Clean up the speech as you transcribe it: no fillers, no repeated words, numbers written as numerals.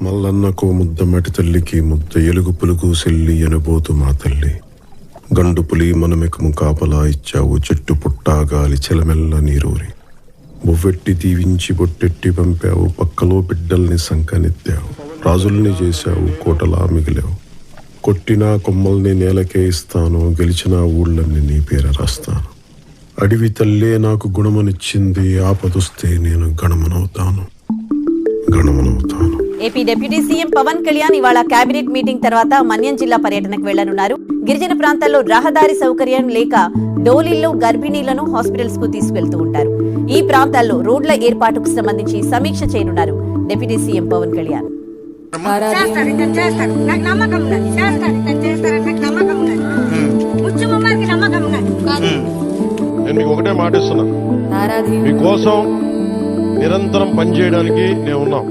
మల్లన్నకో ముద్ద మటి తల్లికి ముద్ద ఎలుగు పులుగు సెల్లి ఎనబోతు మా తల్లి. గండు పులి మనమెకము కాపలా ఇచ్చావు, చెట్టు పుట్టా గాలి చెలమెల్ల నీరూరి. బొవ్వెట్టి దీవించి బొట్టెట్టి పంపావు, పక్కలో బిడ్డల్ని సంకనెత్తావు. రాజుల్ని చేశావు, కోటలా మిగిలావు. కొట్టినా కొమ్మల్ని నేలకే ఇస్తాను, గెలిచిన ఊళ్ళని నీ పేర రాస్తాను. అడివి తల్లే నాకు గుణమనిచ్చింది, ఆపదొస్తే నేను గణమనవుతాను. AP deputy CM Pawan Kalyan ఇవాళ కేబినెట్ మీటింగ్ తర్వాత మన్యం జిల్లా పర్యటనకు వెళ్లనున్నారు. గిరిజన ప్రాంతాల్లో రహదారి సౌకర్యం లేక డోలీల్లో గర్భిణీలను హాస్పిటల్స్ కు తీసుకెళ్తూ ఉంటారు. ఈ ప్రాంతాల్లో రోడ్ల ఏర్పాటుకు సంబంధించి సమీక్ష చేయనున్నారు డిప్యూటీ సీఎం పవన్ కళ్యాణ్. నేను మీకు ఒకటే మాట ఇస్తున్నా, మీకోసం నిరంతరం పనిచేయడానికి నేను ఉన్నాం.